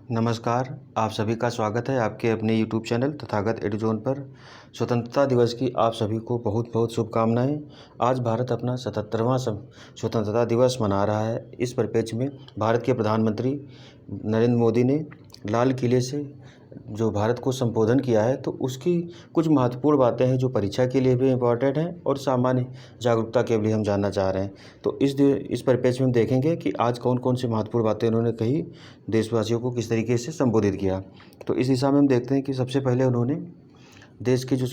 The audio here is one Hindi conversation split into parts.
नमस्कार, आप सभी का स्वागत है आपके अपने यूट्यूब चैनल तथागत एडुज़ोन पर। स्वतंत्रता दिवस की आप सभी को बहुत बहुत शुभकामनाएं। आज भारत अपना 77वां स्वतंत्रता दिवस मना रहा है। इस परिप्रेक्ष्य में भारत के प्रधानमंत्री नरेंद्र मोदी ने लाल किले से जो भारत को संबोधन किया है, तो उसकी कुछ महत्वपूर्ण बातें हैं जो परीक्षा के लिए भी इम्पॉर्टेंट हैं और सामान्य जागरूकता के लिए हम जानना चाह रहे हैं। तो इस परिप्रेक्ष्य में हम देखेंगे कि आज कौन-कौन सी महत्वपूर्ण बातें उन्होंने कही, देशवासियों को किस तरीके से संबोधित किया। तो इस दिशा में हम देखते हैं कि सबसे पहले उन्होंने देश की जो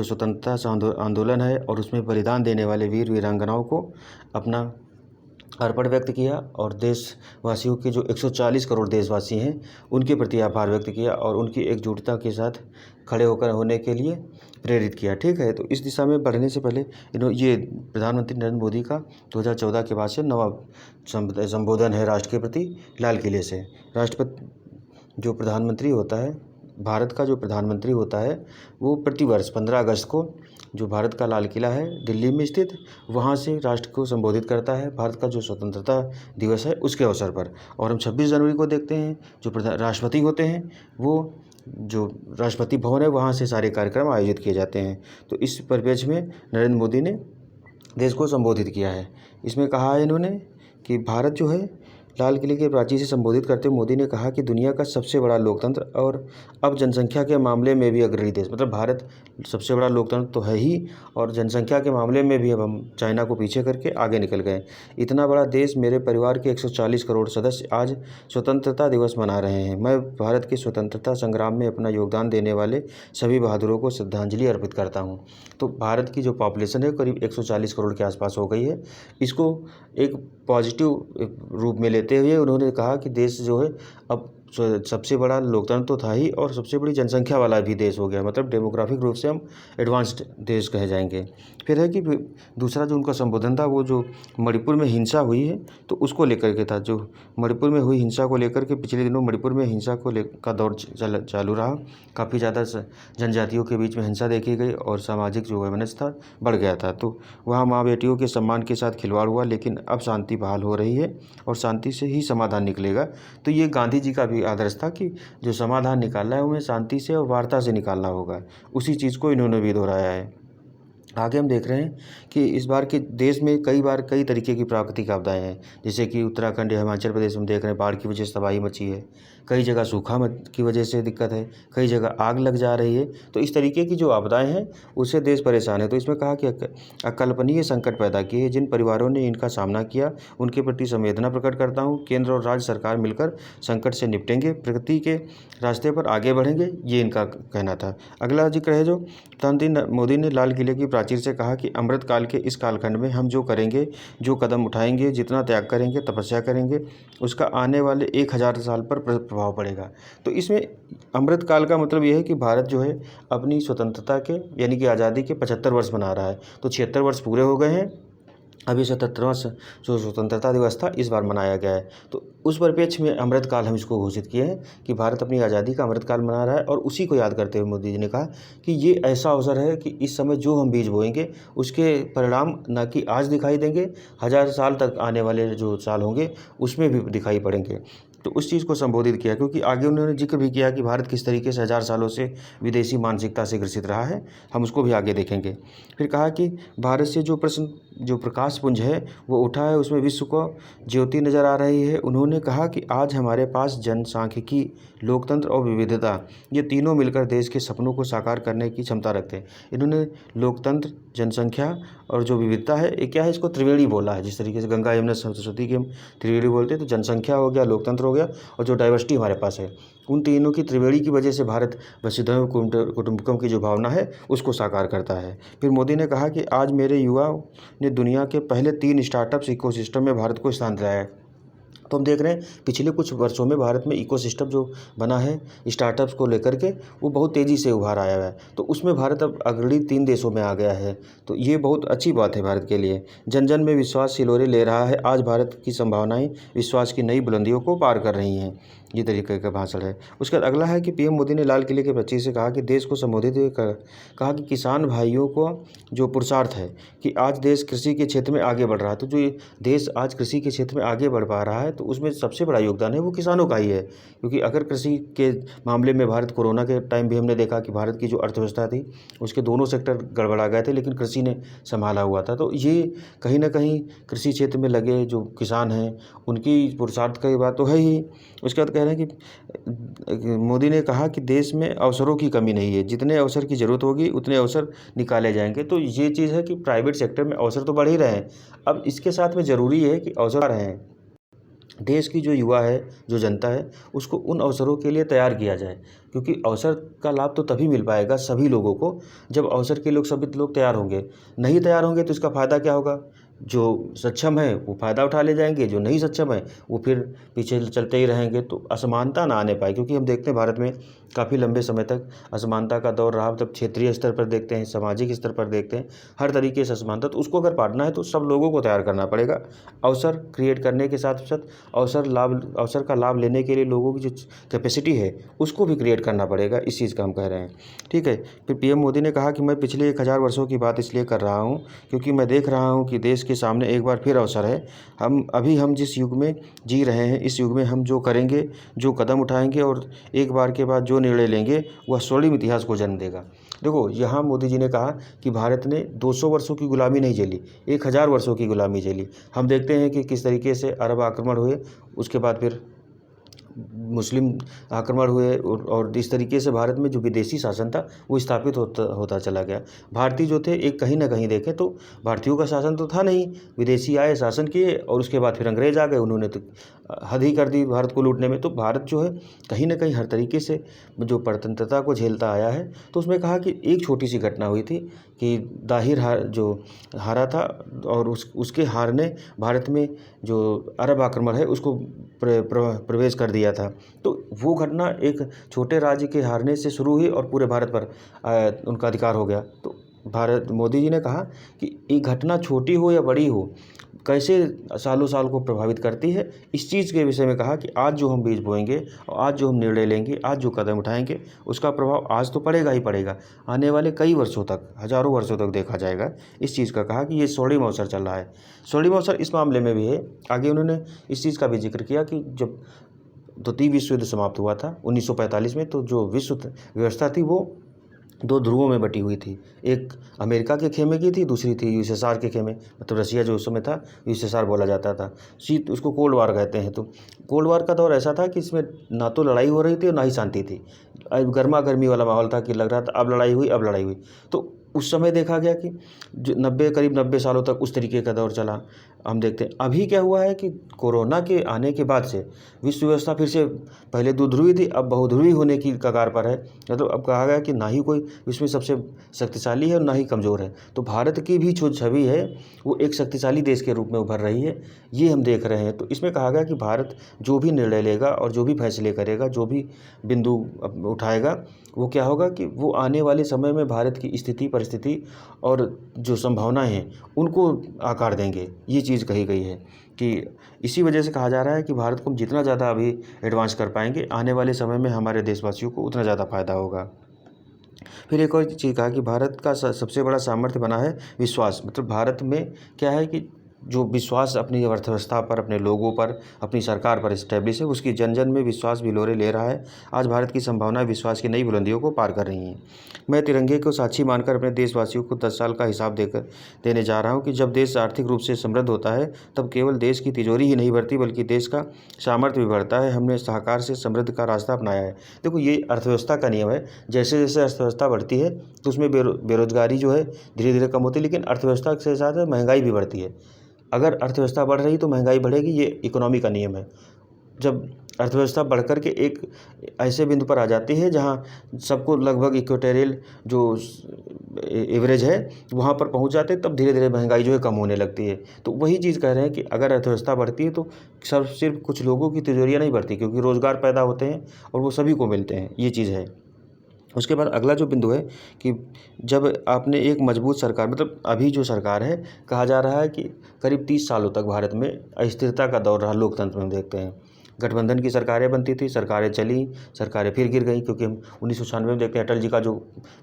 स्वतंत्रता आंदोलन है और उसमें बलिदान देने वाले वीर वीरांगनाओं को अपना अर्पण व्यक्त किया और देशवासियों के जो 140 करोड़ देशवासी हैं उनके प्रति आभार व्यक्त किया और उनकी एकजुटता के साथ खड़े होकर होने के लिए प्रेरित किया। ठीक है, तो इस दिशा में बढ़ने से पहले ये प्रधानमंत्री नरेंद्र मोदी का 2014 के बाद से नवा संबोधन है राष्ट्र के प्रति लाल किले से। राष्ट्रपति जो प्रधानमंत्री होता है, भारत का जो प्रधानमंत्री होता है, वो प्रतिवर्ष 15 अगस्त को जो भारत का लाल किला है दिल्ली में स्थित, वहाँ से राष्ट्र को संबोधित करता है भारत का जो स्वतंत्रता दिवस है उसके अवसर पर। और हम 26 जनवरी को देखते हैं जो राष्ट्रपति होते हैं, वो जो राष्ट्रपति भवन है वहाँ से सारे कार्यक्रम आयोजित किए जाते हैं। तो इस परिप्रेक्ष्य में नरेंद्र मोदी ने देश को संबोधित किया है। इसमें कहा है इन्होंने कि भारत जो है लाल किले के प्राचीर से संबोधित करते हुए मोदी ने कहा कि दुनिया का सबसे बड़ा लोकतंत्र और अब जनसंख्या के मामले में भी अग्रणी देश, मतलब भारत सबसे बड़ा लोकतंत्र तो है ही और जनसंख्या के मामले में भी अब हम चाइना को पीछे करके आगे निकल गए। इतना बड़ा देश, मेरे परिवार के 140 करोड़ सदस्य आज स्वतंत्रता दिवस मना रहे हैं। मैं भारत के स्वतंत्रता संग्राम में अपना योगदान देने वाले सभी बहादुरों को श्रद्धांजलि अर्पित करता हूँ। तो भारत की जो पॉपुलेशन है करीब 140 करोड़ के आसपास हो गई है। इसको एक पॉजिटिव रूप में लेते हुए उन्होंने कहा कि देश जो है अब सबसे बड़ा लोकतंत्र तो था ही और सबसे बड़ी जनसंख्या वाला भी देश हो गया, मतलब डेमोग्राफिक रूप से हम एडवांस्ड देश कहे जाएंगे। फिर है कि दूसरा जो उनका संबोधन था वो जो मणिपुर में हिंसा हुई है तो उसको लेकर के था। जो मणिपुर में हुई हिंसा को लेकर के पिछले दिनों मणिपुर में हिंसा का दौर चालू रहा। काफ़ी ज़्यादा जनजातियों के बीच में हिंसा देखी गई और सामाजिक जो वैमनस्य था बढ़ गया था। तो वहाँ माँ बेटियों के सम्मान के साथ खिलवाड़ हुआ, लेकिन अब शांति बहाल हो रही है और शांति से ही समाधान निकलेगा। तो ये गांधी जी का भी आदर्श था कि जो समाधान निकालना है उन्हें शांति से और वार्ता से निकालना होगा। उसी चीज़ को इन्होंने भी दोहराया है। आगे हम देख रहे हैं कि इस बार के देश में कई तरीके की प्राकृतिक आपदाएं हैं, जैसे कि उत्तराखंड या हिमाचल प्रदेश में देख रहे हैं बाढ़ की वजह से तबाही मची है, कई जगह सूखा की वजह से दिक्कत है, कई जगह आग लग जा रही है। तो इस तरीके की जो आपदाएं हैं उससे देश परेशान है। तो इसमें कहा कि अकल्पनीय संकट पैदा किए जिन परिवारों ने इनका सामना किया उनके प्रति संवेदना प्रकट करता हूँ। केंद्र और राज्य सरकार मिलकर संकट से निपटेंगे, प्रगति के रास्ते पर आगे बढ़ेंगे, ये इनका कहना था। अगला जिक्र है जो प्रधानमंत्री मोदी ने लाल किले की प्राचीर से कहा कि अमृत काल के इस कालखंड में हम जो करेंगे, जो कदम उठाएंगे, जितना त्याग करेंगे, तपस्या करेंगे, उसका आने वाले 1000 साल पर प्रभाव पड़ेगा। तो इसमें अमृत काल का मतलब यह है कि भारत जो है अपनी स्वतंत्रता के यानी कि आज़ादी के 75 वर्ष मना रहा है। तो 76 वर्ष पूरे हो गए हैं, अभी 77वां जो स्वतंत्रता दिवस था इस बार मनाया गया है। तो उस परिप्रेक्ष्य में अमृत काल हम इसको घोषित किए हैं कि भारत अपनी आज़ादी का अमृत काल मना रहा है। और उसी को याद करते हुए मोदी जी ने कहा कि ये ऐसा अवसर है कि इस समय जो हम बीज बोएंगे उसके परिणाम न कि आज दिखाई देंगे, 1000 साल तक आने वाले जो साल होंगे उसमें भी दिखाई पड़ेंगे। तो उस चीज़ को संबोधित किया, क्योंकि आगे उन्होंने जिक्र भी किया कि भारत किस तरीके से 1000 सालों से विदेशी मानसिकता से ग्रसित रहा है, हम उसको भी आगे देखेंगे। फिर कहा कि भारत से जो प्रकाश पुंज है वो उठा है, उसमें विश्व को ज्योति नज़र आ रही है। उन्होंने कहा कि आज हमारे पास जनसांख्यिकी, लोकतंत्र और विविधता, ये तीनों मिलकर देश के सपनों को साकार करने की क्षमता रखते हैं। इन्होंने लोकतंत्र, जनसंख्या और जो विविधता है, ये क्या है, इसको त्रिवेणी बोला है। जिस तरीके से गंगा यमुना सरस्वती की हम त्रिवेणी बोलते हैं, तो जनसंख्या हो गया, लोकतंत्र हो गया और जो डाइवर्सिटी हमारे पास है, उन तीनों की त्रिवेणी की वजह से भारत वसुधैव कुटुंबकम की जो भावना है उसको साकार करता है। फिर मोदी ने कहा कि आज मेरे युवाओं ने दुनिया के पहले 3 स्टार्टअप्स इकोसिस्टम में भारत को स्थान दिलाया है। तो हम देख रहे हैं पिछले कुछ वर्षों में भारत में इकोसिस्टम जो बना है स्टार्टअप्स को लेकर के, वो बहुत तेज़ी से उभार आया है। तो उसमें भारत अब अग्रणी 3 देशों में आ गया है। तो ये बहुत अच्छी बात है भारत के लिए। जन जन में विश्वास सिलोरे ले रहा है। आज भारत की संभावनाएं विश्वास की नई बुलंदियों को पार कर रही हैं। ये तरीके का भाषण है। उसके बाद अगला है कि पीएम मोदी ने लाल किले के प्राचीर से कहा कि देश को संबोधित कहा कि किसान भाइयों को जो पुरुषार्थ है कि आज देश कृषि के क्षेत्र में आगे बढ़ रहा है। तो जो ये देश आज कृषि के क्षेत्र में आगे बढ़ पा रहा है, तो उसमें सबसे बड़ा योगदान है वो किसानों का ही है। क्योंकि अगर कृषि के मामले में भारत कोरोना के टाइम भी हमने देखा कि भारत की जो अर्थव्यवस्था थी उसके दोनों सेक्टर गड़बड़ा गए थे, लेकिन कृषि ने संभाला हुआ था। तो ये कहीं ना कहीं कृषि क्षेत्र में लगे जो किसान हैं उनकी पुरुषार्थ की बात तो है ही। उसके बाद कह रहे हैं कि मोदी ने कहा कि देश में अवसरों की कमी नहीं है, जितने अवसर की ज़रूरत होगी उतने अवसर निकाले जाएंगे। तो ये चीज़ है कि प्राइवेट सेक्टर में अवसर तो बढ़ ही रहे हैं, अब इसके साथ में ज़रूरी है कि अवसर आ रहे हैं। देश की जो युवा है, जो जनता है, उसको उन अवसरों के लिए तैयार किया जाए, क्योंकि अवसर का लाभ तो तभी मिल पाएगा सभी लोगों को जब अवसर के लोग सभी लोग तैयार होंगे। नहीं तैयार होंगे तो इसका फ़ायदा क्या होगा? जो सक्षम है वो फ़ायदा उठा ले जाएंगे, जो नहीं सक्षम है वो फिर पीछे चलते ही रहेंगे। तो असमानता ना आने पाए, क्योंकि हम देखते हैं भारत में काफ़ी लंबे समय तक असमानता का दौर रहा। मतलब क्षेत्रीय स्तर पर देखते हैं, सामाजिक स्तर पर देखते हैं, हर तरीके से असमानता। तो उसको अगर पाटना है तो सब लोगों को तैयार करना पड़ेगा। अवसर क्रिएट करने के साथ साथ अवसर का लाभ लेने के लिए लोगों की जो कैपेसिटी है उसको भी क्रिएट करना पड़ेगा। इस चीज़ का हम कह रहे हैं, ठीक है। फिर पीएम मोदी ने कहा कि मैं पिछले 1000 वर्षों की बात इसलिए कर रहा हूँ क्योंकि मैं देख रहा हूँ कि देश के सामने एक बार फिर अवसर है। हम जिस युग में जी रहे हैं, इस युग में हम जो करेंगे, जो कदम उठाएंगे और एक बार के बाद जो निर्णय लेंगे वह स्वर्णिम इतिहास को जन्म देगा। देखो, यहाँ मोदी जी ने कहा कि भारत ने 200 वर्षों की गुलामी नहीं झेली, 1000 वर्षों की गुलामी झेली। हम देखते हैं कि किस तरीके से अरब आक्रमण हुए, उसके बाद फिर मुस्लिम आक्रमण हुए और इस तरीके से भारत में जो विदेशी शासन था वो स्थापित होता चला गया। भारतीय जो थे एक कहीं ना कहीं देखें तो भारतीयों का शासन तो था नहीं, विदेशी आए, शासन किए और उसके बाद फिर अंग्रेज आ गए, उन्होंने तो हद ही कर दी भारत को लूटने में। तो भारत जो है कहीं ना कहीं हर तरीके से जो परतंत्रता को झेलता आया है। तो उसमें कहा कि एक छोटी सी घटना हुई थी कि दाहिर जो हारा था और उसके हार ने भारत में जो अरब आक्रमण है उसको प्रवेश कर दिया था। तो वो घटना एक छोटे राज्य के हारने से शुरू हुई और पूरे भारत पर उनका अधिकार हो गया। तो मोदी जी ने कहा कि एक घटना छोटी हो या बड़ी हो, कैसे सालों साल को प्रभावित करती है, इस चीज़ के विषय में कहा कि आज जो हम बीज बोएंगे और आज जो हम निर्णय लेंगे, आज जो कदम उठाएंगे, उसका प्रभाव आज तो पड़ेगा ही पड़ेगा, आने वाले कई वर्षों तक, हज़ारों वर्षों तक देखा जाएगा। इस चीज़ का कहा कि ये स्वर्णिम अवसर चल रहा है। स्वर्णिम अवसर इस मामले में भी है। आगे उन्होंने इस चीज़ का भी जिक्र किया कि जब द्वितीय विश्व युद्ध समाप्त हुआ था 1945 में, तो जो विश्व व्यवस्था थी वो 2 ध्रुवों में बटी हुई थी। एक अमेरिका के खेमे की थी, दूसरी थी यूएसएसआर के खेमे, मतलब रसिया जो उस समय था यूएसएसआर बोला जाता था। शीत, उसको कोल्ड वार कहते हैं। तो कोल्ड वार का दौर ऐसा था कि इसमें ना तो लड़ाई हो रही थी और ना ही शांति थी, गर्मा गर्मी वाला माहौल था कि लग रहा था अब लड़ाई हुई, अब लड़ाई हुई। तो उस समय देखा गया कि जो करीब 90 सालों तक उस तरीके का दौर चला। हम देखते हैं अभी क्या हुआ है कि कोरोना के आने के बाद से विश्व व्यवस्था फिर से पहले दुध्रुवी थी, अब बहुध्रुवी होने की कगार पर है। मतलब अब कहा गया कि ना ही कोई विश्व में सबसे शक्तिशाली है और ना ही कमज़ोर है। तो भारत की भी जो छवि है वो एक शक्तिशाली देश के रूप में उभर रही है, ये हम देख रहे हैं। तो इसमें कहा गया कि भारत जो भी निर्णय लेगा और जो भी फैसले करेगा, जो भी बिंदु उठाएगा, वो क्या होगा कि वो आने वाले समय में भारत की स्थिति, परिस्थिति और जो संभावनाएं हैं उनको आकार देंगे। ये चीज़ कही गई है कि इसी वजह से कहा जा रहा है कि भारत को हम जितना ज़्यादा अभी एडवांस कर पाएंगे, आने वाले समय में हमारे देशवासियों को उतना ज़्यादा फायदा होगा। फिर एक और चीज़ कहा कि भारत का सबसे बड़ा सामर्थ्य बना है विश्वास। मतलब भारत में क्या है कि जो विश्वास अपनी अर्थव्यवस्था पर, अपने लोगों पर, अपनी सरकार पर इस्टेब्लिश है, उसकी जन जन में विश्वास बिलोरे ले रहा है। आज भारत की संभावनाएं विश्वास की नई बुलंदियों को पार कर रही हैं। मैं तिरंगे को साक्षी मानकर अपने देशवासियों को 10 साल का हिसाब देने जा रहा हूं कि जब देश आर्थिक रूप से समृद्ध होता है तब केवल देश की तिजोरी ही नहीं बढ़ती बल्कि देश का सामर्थ्य भी बढ़ता है। हमने सहकार से समृद्ध का रास्ता अपनाया है। देखो, ये अर्थव्यवस्था का नियम है। जैसे जैसे अर्थव्यवस्था बढ़ती है तो उसमें बेरोजगारी जो है धीरे धीरे कम होती है, लेकिन अर्थव्यवस्था के साथ महंगाई भी बढ़ती है। अगर अर्थव्यवस्था बढ़ रही तो महंगाई बढ़ेगी, ये इकोनॉमी का नियम है। जब अर्थव्यवस्था बढ़कर के एक ऐसे बिंदु पर आ जाती है जहां सबको लगभग इक्वेटोरियल जो एवरेज है वहां पर पहुंच जाते हैं, तब धीरे धीरे महंगाई जो है कम होने लगती है। तो वही चीज़ कह रहे हैं कि अगर अर्थव्यवस्था बढ़ती है तो सिर्फ कुछ लोगों की तिजोरियाँ नहीं बढ़ती, क्योंकि रोज़गार पैदा होते हैं और वो सभी को मिलते हैं। ये चीज़ है। उसके बाद अगला जो बिंदु है कि जब आपने एक मजबूत सरकार, मतलब अभी जो सरकार है, कहा जा रहा है कि करीब 30 सालों तक भारत में अस्थिरता का दौर रहा। लोकतंत्र में देखते हैं गठबंधन की सरकारें बनती थी, सरकारें चली, सरकारें फिर गिर गई, क्योंकि हम 1996 में देखते हैं अटल जी का जो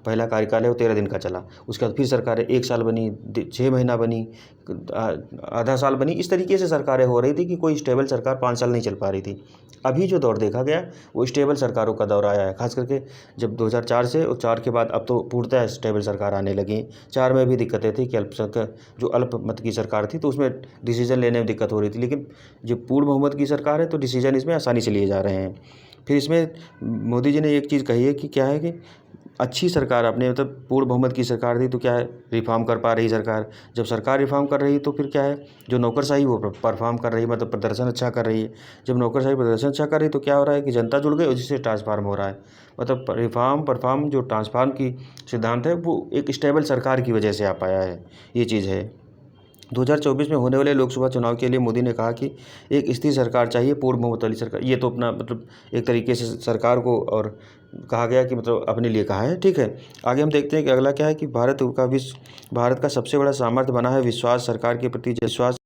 पहला कार्यकाल है वो 13 दिन का चला। उसके बाद फिर सरकारें 1 साल बनी, 6 महीना बनी, आधा साल बनी। इस तरीके से सरकारें हो रही थी कि कोई स्टेबल सरकार 5 साल नहीं चल पा रही थी। अभी जो दौर देखा गया वो स्टेबल सरकारों का दौर आया है, खास करके जब 2004 से, और 4 के बाद अब तो पूर्णतः स्टेबल सरकार आने लगी। 4 में भी दिक्कतें थी कि अल्पमत की सरकार थी, तो उसमें डिसीजन लेने में दिक्कत हो रही थी, लेकिन जो पूर्ण बहुमत की सरकार है तो डिसीजन इसमें आसानी से लिए जा रहे हैं। फिर इसमें मोदी जी ने एक चीज़ कही है कि क्या है कि अच्छी सरकार, अपने मतलब पूर्ण बहुमत की सरकार थी तो क्या है, रिफॉर्म कर पा रही सरकार। जब सरकार रिफॉर्म कर रही है तो फिर क्या है, जो नौकरशाही वो परफॉर्म कर रही है, मतलब प्रदर्शन अच्छा कर रही है। जब नौकरशाही प्रदर्शन अच्छा कर रही है तो क्या हो रहा है कि जनता जुड़ गई और जिससे ट्रांसफार्म हो रहा है। मतलब रिफॉर्म परफॉर्म जो ट्रांसफार्म की सिद्धांत है वो एक स्टेबल सरकार की वजह से आ पाया है, ये चीज़ है। 2024 में होने वाले लोकसभा चुनाव के लिए मोदी ने कहा कि एक स्थिर सरकार चाहिए, पूर्ण बहुमत वाली सरकार। ये तो अपना मतलब एक तरीके से सरकार को और कहा गया कि मतलब अपने लिए कहा है, ठीक है। आगे हम देखते हैं कि अगला क्या है कि भारत का सबसे बड़ा सामर्थ्य बना है विश्वास, सरकार के प्रति विश्वास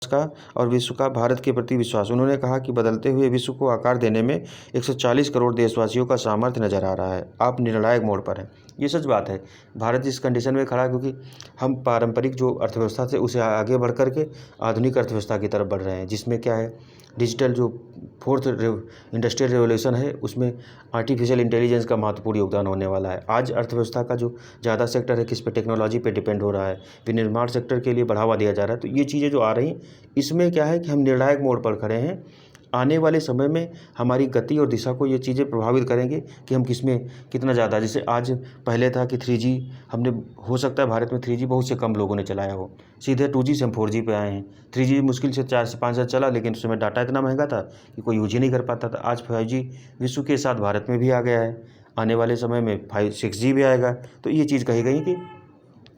का और विश्व का भारत के प्रति विश्वास। उन्होंने कहा कि बदलते हुए विश्व को आकार देने में 140 करोड़ देशवासियों का सामर्थ्य नजर आ रहा है। आप निर्णायक मोड़ पर हैं। ये सच बात है। भारत इस कंडीशन में खड़ा है क्योंकि हम पारंपरिक जो अर्थव्यवस्था थे उसे आगे बढ़ करके आधुनिक अर्थव्यवस्था की तरफ बढ़ रहे हैं, जिसमें क्या है, डिजिटल जो फोर्थ इंडस्ट्रियल रेवोल्यूशन है उसमें आर्टिफिशियल इंटेलिजेंस का महत्वपूर्ण योगदान होने वाला है। आज अर्थव्यवस्था का जो ज़्यादा सेक्टर है किस पे, टेक्नोलॉजी पे डिपेंड हो रहा है। विनिर्माण सेक्टर के लिए बढ़ावा दिया जा रहा है। तो ये चीज़ें जो आ रही इसमें क्या है कि हम निर्णायक मोड़ पर खड़े हैं। आने वाले समय में हमारी गति और दिशा को ये चीज़ें प्रभावित करेंगे कि हम किसमें कितना ज़्यादा, जैसे आज पहले था कि 3G, हमने हो सकता है भारत में 3G बहुत से कम लोगों ने चलाया हो, सीधे 2G से हम 4G पे आए हैं। 3G मुश्किल से 4 से 5 साल चला, लेकिन उस समय डाटा इतना महंगा था कि कोई यूज ही नहीं कर पाता था। आज 5G विश्व के साथ भारत में भी आ गया है। आने वाले समय में 6G भी आएगा। तो ये चीज़ कही गई कि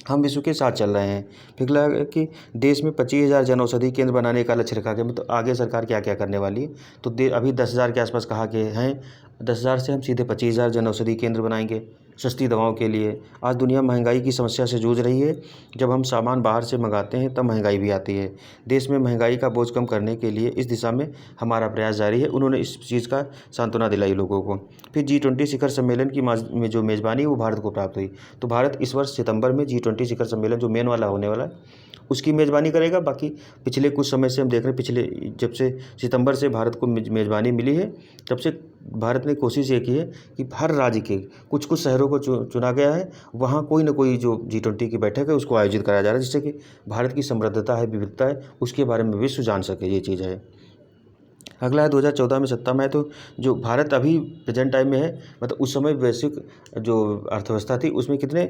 हम विश्व के साथ चल रहे हैं। फिर लगा कि देश में 25,000 जनऔषधि केंद्र बनाने का लक्ष्य रखा गया। मतलब आगे सरकार क्या क्या करने वाली है, तो अभी 10,000 के आसपास कहा कि हैं। 10,000 से हम सीधे 25,000 जनऔषधि केंद्र बनाएंगे सस्ती दवाओं के लिए। आज दुनिया महंगाई की समस्या से जूझ रही है। जब हम सामान बाहर से मंगाते हैं तब महंगाई भी आती है। देश में महंगाई का बोझ कम करने के लिए इस दिशा में हमारा प्रयास जारी है। उन्होंने इस चीज़ का सांत्वना दिलाई लोगों को। फिर G20 शिखर सम्मेलन की में जो मेज़बानी वो भारत को प्राप्त हुई। तो भारत इस वर्ष सितंबर में G20 शिखर सम्मेलन जो मेन वाला होने वाला है उसकी मेज़बानी करेगा। बाकी पिछले कुछ समय से हम देख रहे हैं, पिछले जब से सितंबर से भारत को मेज़बानी मिली है तब से भारत ने कोशिश ये की है कि हर राज्य के कुछ कुछ शहरों को चुना गया है, वहाँ कोई ना कोई जो G20 की बैठक है उसको आयोजित कराया जा रहा है, जिससे कि भारत की समृद्धता है, विविधता है, उसके बारे में विश्व जान सके। ये चीज़ है। अगला है 2014 में सत्ता में है। तो जो भारत अभी प्रेजेंट टाइम में है, मतलब उस समय वैश्विक जो अर्थव्यवस्था थी उसमें कितने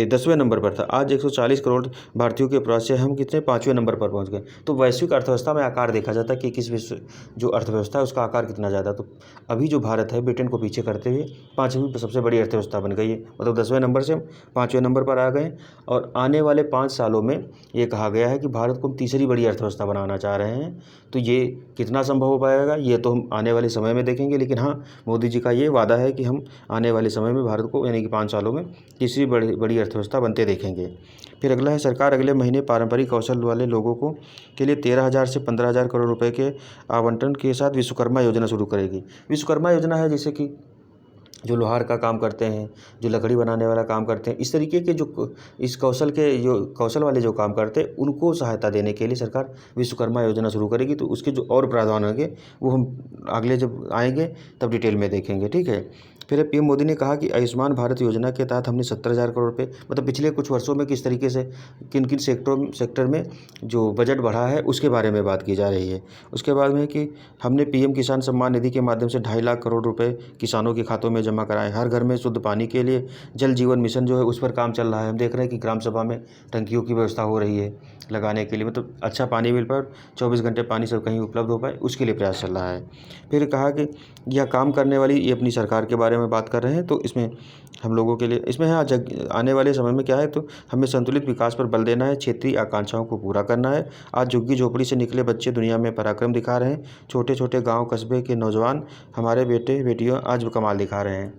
10वें नंबर पर था। आज 140 करोड़ भारतीयों के प्रयास से हम कितने 5वें नंबर पर पहुंच गए। तो वैश्विक अर्थव्यवस्था में आकार देखा जाता है कि किस विश्व जो अर्थव्यवस्था है उसका आकार कितना ज़्यादा। तो अभी जो भारत है ब्रिटेन को पीछे करते हुए 5वीं सबसे बड़ी अर्थव्यवस्था बन गई है। मतलब 10वें नंबर से हम 5वें नंबर पर आ गए। और आने वाले 5 सालों में ये कहा गया है कि भारत को हम तीसरी बड़ी अर्थव्यवस्था बनाना चाह रहे हैं। तो ये कितना संभव हो पाएगा ये तो हम आने वाले समय में देखेंगे, लेकिन हाँ, मोदी जी का ये वादा है कि हम आने वाले समय में भारत को यानी कि 5 सालों में तीसरी बड़ी अर्थव्यवस्था बनते देखेंगे। फिर अगला है, सरकार अगले महीने पारंपरिक कौशल वाले लोगों को के लिए 13,000 से 15,000 करोड़ रुपए के आवंटन के साथ विश्वकर्मा योजना शुरू करेगी। विश्वकर्मा योजना है जैसे कि जो लोहार का काम करते हैं, जो लकड़ी बनाने वाला काम करते हैं, इस तरीके के जो इस कौशल वाले जो काम करते हैं उनको सहायता देने के लिए सरकार विश्वकर्मा योजना शुरू करेगी। तो उसके जो और प्रावधान होंगे वो हम अगले जब आएंगे तब डिटेल में देखेंगे, ठीक है। फिर पीएम मोदी ने कहा कि आयुष्मान भारत योजना के तहत हमने 70,000 करोड़ रुपये, मतलब पिछले कुछ वर्षों में किस तरीके से किन किन सेक्टर में जो बजट बढ़ा है उसके बारे में बात की जा रही है। उसके बाद में कि हमने पीएम किसान सम्मान निधि के माध्यम से 2.5 लाख करोड़ रुपए किसानों के खातों में जमा कराए। हर घर में शुद्ध पानी के लिए जल जीवन मिशन जो है उस पर काम चल रहा है। हम देख रहे हैं कि ग्राम सभा में टंकियों की व्यवस्था हो रही है लगाने के लिए, मतलब अच्छा पानी मिल पाए, 24 घंटे पानी सब कहीं उपलब्ध हो पाए, उसके लिए प्रयास चल रहा है। फिर कहा कि यह काम करने वाली ये अपनी सरकार के बारे में बात कर रहे हैं। तो इसमें हम लोगों के लिए इसमें है आने वाले समय में क्या है, तो हमें संतुलित विकास पर बल देना है, क्षेत्रीय आकांक्षाओं को पूरा करना है। आज झुग्गी झोपड़ी से निकले बच्चे दुनिया में पराक्रम दिखा रहे हैं। छोटे छोटे गाँव कस्बे के नौजवान हमारे बेटे बेटियों आज कमाल दिखा रहे हैं।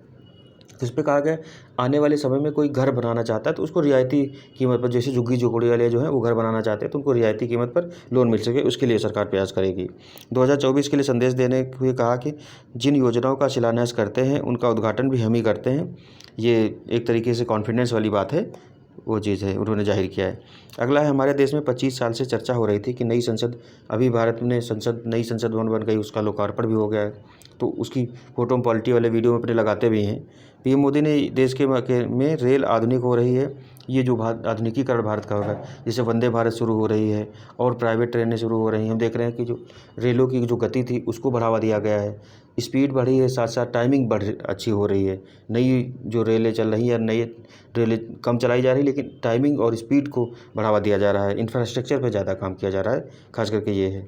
जिस पे कहा गया आने वाले समय में कोई घर बनाना चाहता है तो उसको रियायती कीमत पर, जैसे झुग्गी झोपड़ी वाले जो हैं वो घर बनाना चाहते हैं तो उनको रियायती कीमत पर लोन मिल सके, उसके लिए सरकार प्रयास करेगी। 2024 के लिए संदेश देने हुए कहा कि जिन योजनाओं का शिलान्यास करते हैं उनका उद्घाटन भी हम ही करते हैं। ये एक तरीके से कॉन्फिडेंस वाली बात है, वो चीज़ है उन्होंने जाहिर किया है। अगला है, हमारे देश में 25 साल से चर्चा हो रही थी कि नई संसद, अभी भारत में नई संसद भवन बन गई, उसका लोकार्पण भी हो गया है, तो उसकी फोटो हम पॉलिटी वाले वीडियो में अपने लगाते भी हैं। पीएम मोदी ने देश में रेल आधुनिक हो रही है, ये जो आधुनिकीकरण भारत का होगा, जैसे वंदे भारत शुरू हो रही है और प्राइवेट ट्रेनें शुरू हो रही हैं। हम देख रहे हैं कि जो रेलों की जो गति थी उसको बढ़ावा दिया गया है, स्पीड बढ़ी है, साथ साथ टाइमिंग अच्छी हो रही है। नई जो रेलें चल रही हैं, नई रेलें कम चलाई जा रही है लेकिन टाइमिंग और स्पीड को बढ़ावा दिया जा रहा है, इंफ्रास्ट्रक्चर पर ज़्यादा काम किया जा रहा है, खास करके ये है।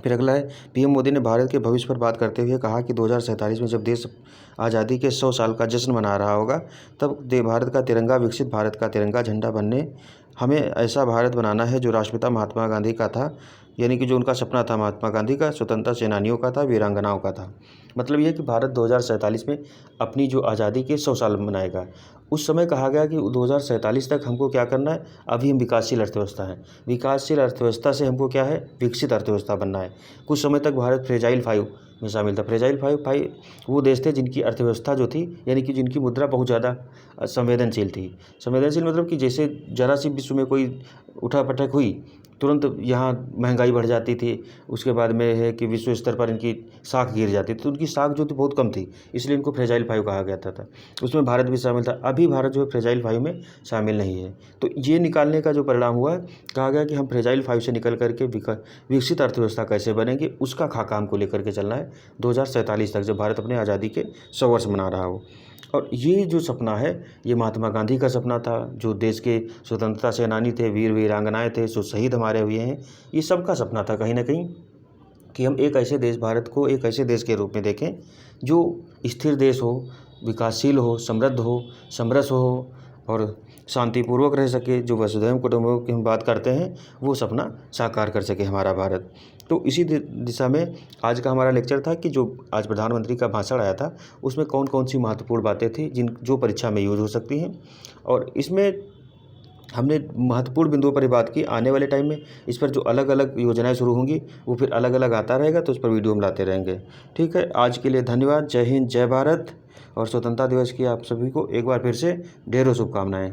फिर अगला है, पीएम मोदी ने भारत के भविष्य पर बात करते हुए कहा कि 2047 में जब देश आज़ादी के 100 साल का जश्न मना रहा होगा तब भारत का तिरंगा, विकसित भारत का तिरंगा झंडा बनने हमें ऐसा भारत बनाना है जो राष्ट्रपिता महात्मा गांधी का था, यानी कि जो उनका सपना था महात्मा गांधी का, स्वतंत्रता सेनानियों का था, वीरांगनाओं का था। मतलब ये कि भारत 2047 में अपनी जो आज़ादी के 100 साल मनाएगा। उस समय कहा गया कि 2047 तक हमको क्या करना है, अभी हम विकासशील अर्थव्यवस्था हैं, विकासशील अर्थव्यवस्था से हमको क्या है, विकसित अर्थव्यवस्था बनना है। कुछ समय तक भारत फ्रेजाइल 5 में शामिल था। फ्रेजाइल 5 वो देश थे जिनकी अर्थव्यवस्था जो थी, यानी कि जिनकी मुद्रा बहुत ज़्यादा संवेदनशील थी। संवेदनशील मतलब कि जैसे ज़रा सी विश्व में कोई उठापटक हुई तुरंत यहाँ महंगाई बढ़ जाती थी, उसके बाद में है कि विश्व स्तर पर इनकी साख गिर जाती थी, तो उनकी साख जो थी बहुत कम थी, इसलिए इनको फ्रेजाइल 5 कहा गया था। उसमें भारत भी शामिल था। अभी भारत जो है फ्रेजाइल 5 में शामिल नहीं है। तो ये निकालने का जो परिणाम हुआ है, कहा गया कि हम फ्रेजाइल 5 से निकल करके विकसित अर्थव्यवस्था कैसे बनेंगे, उसका खाका हमको लेकर के चलना है 2047 तक, जब भारत अपने आज़ादी के 100 वर्ष मना रहा हो। और ये जो सपना है, ये महात्मा गांधी का सपना था, जो देश के स्वतंत्रता सेनानी थे, वीर वीरांगनाएं थे, जो शहीद हमारे हुए हैं, ये सबका सपना था कहीं ना कहीं कि हम एक ऐसे देश, भारत को एक ऐसे देश के रूप में देखें जो स्थिर देश हो, विकासशील हो, समृद्ध हो, समरस हो और शांतिपूर्वक रह सके, जो वसुधैव कुटुंबकम की हम बात करते हैं, वो सपना साकार कर सके हमारा भारत। तो इसी दिशा में आज का हमारा लेक्चर था कि जो आज प्रधानमंत्री का भाषण आया था उसमें कौन कौन सी महत्वपूर्ण बातें थी जो परीक्षा में यूज हो सकती हैं, और इसमें हमने महत्वपूर्ण बिंदुओं पर ही बात की। आने वाले टाइम में इस पर जो अलग अलग योजनाएं शुरू होंगी वो फिर अलग अलग आता रहेगा, तो उस पर वीडियो हम लाते रहेंगे। ठीक है, आज के लिए धन्यवाद। जय हिंद, जय भारत, और स्वतंत्रता दिवस की आप सभी को एक बार फिर से ढेरों शुभकामनाएं।